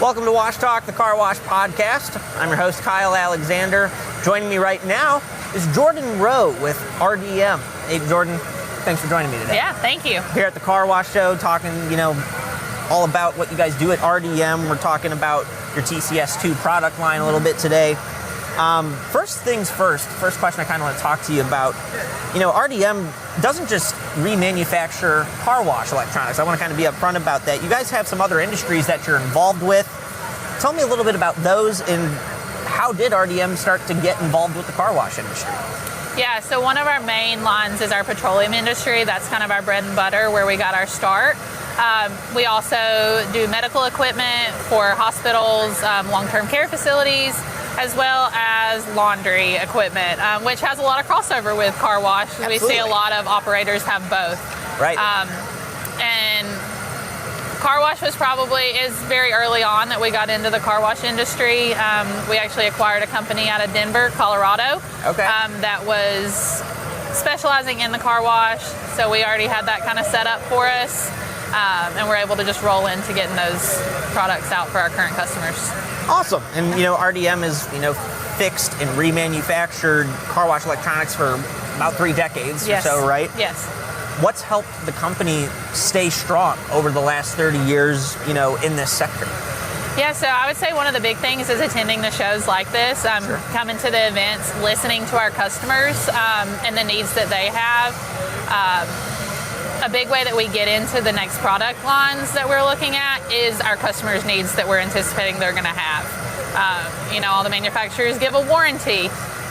Welcome to Wash Talk, the Carwash Podcast. I'm your host, Kyle Alexander. Joining me right now is Jordan Rowe with RDM. Hey, Jordan, thanks for joining me today. Yeah, thank you. Here at the Carwash Show, talking, all about what you guys do at RDM. We're talking about your TCS2 product line a little bit today. First things first question I kind of want to talk to you about. RDM doesn't just remanufacture car wash electronics. I want to kind of be upfront about that. You guys have some other industries that you're involved with. Tell me a little bit about those and how did RDM start to get involved with the car wash industry? Yeah, so one of our main lines is our petroleum industry. That's kind of our bread and butter, where we got our start. We also do medical equipment for hospitals, long-term care facilities, as well as laundry equipment, which has a lot of crossover with car wash. Absolutely. We see a lot of operators have both. Right. And car wash is very early on that we got into the car wash industry. We actually acquired a company out of Denver, Colorado, that was specializing in the car wash. So we already had that kind of set up for us. And we're able to just roll into getting those products out for our current customers. Awesome. And, RDM is, fixed and remanufactured car wash electronics for about 3 decades or so, right? Yes. What's helped the company stay strong over the last 30 years, in this sector? Yeah, so I would say one of the big things is attending the shows like this, Sure. coming to the events, listening to our customers and the needs that they have. A big way that we get into the next product lines that we're looking at is our customers' needs that we're anticipating they're going to have. All the manufacturers give a warranty.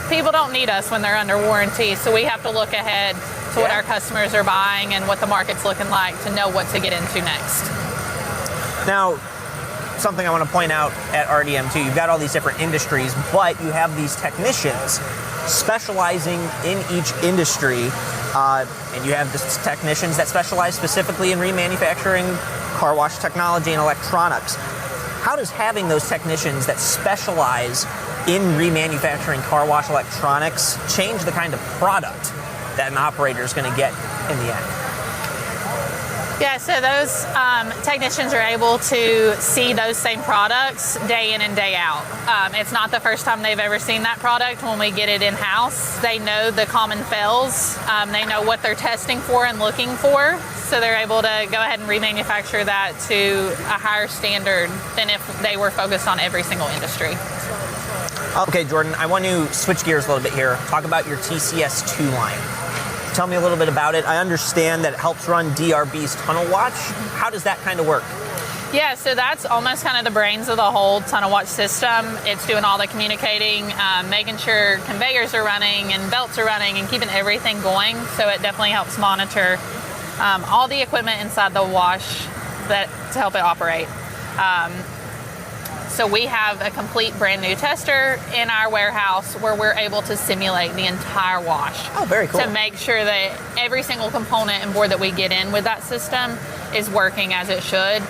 People don't need us when they're under warranty, so we have to look ahead to what our customers are buying and what the market's looking like to know what to get into next. Now, something I want to point out at RDM too, you've got all these different industries, but you have these technicians specializing in each industry, and you have the technicians that specialize specifically in remanufacturing car wash technology and electronics. How does having those technicians that specialize in remanufacturing car wash electronics change the kind of product that an operator is going to get in the end? Yeah, so those technicians are able to see those same products day in and day out. It's not the first time they've ever seen that product when we get it in-house. They know the common fails. They know what they're testing for and looking for. So they're able to go ahead and remanufacture that to a higher standard than if they were focused on every single industry. Okay, Jordan, I want to switch gears a little bit here. Talk about your TCS2 line. Tell me a little bit about it. I understand that it helps run DRB's Tunnel Watch. How does that kind of work? Yeah, so that's almost kind of the brains of the whole Tunnel Watch system. It's doing all the communicating, making sure conveyors are running and belts are running and keeping everything going. So it definitely helps monitor all the equipment inside the wash to help it operate. So we have a complete brand new tester in our warehouse where we're able to simulate the entire wash. Oh, very cool. To make sure that every single component and board that we get in with that system is working as it should.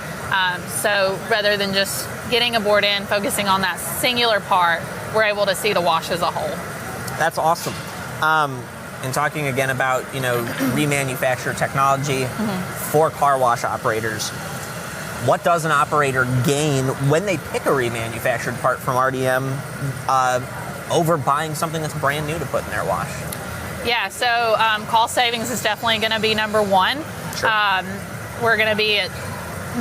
So rather than just getting a board in, focusing on that singular part, we're able to see the wash as a whole. That's awesome. And talking again about, remanufactured technology for car wash operators, what does an operator gain when they pick a remanufactured part from RDM over buying something that's brand new to put in their wash? Yeah, so cost savings is definitely going to be number one. Sure. We're going to be at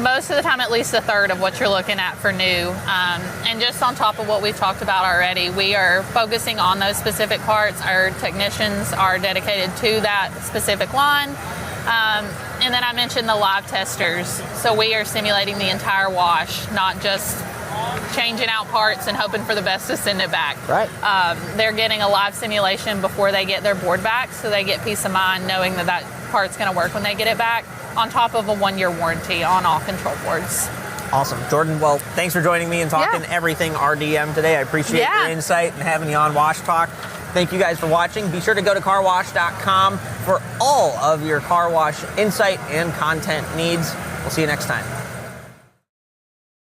most of the time at least a third of what you're looking at for new. And just on top of what we've talked about already, we are focusing on those specific parts. Our technicians are dedicated to that specific line. And then I mentioned the live testers. So we are simulating the entire wash, not just changing out parts and hoping for the best to send it back. Right. They're getting a live simulation before they get their board back, so they get peace of mind knowing that that part's going to work when they get it back, on top of a 1-year warranty on all control boards. Awesome. Jordan, well, thanks for joining me and talking everything RDM today. I appreciate your insight and having you on Wash Talk. Thank you guys for watching. Be sure to go to carwash.com for all of your car wash insight and content needs. We'll see you next time.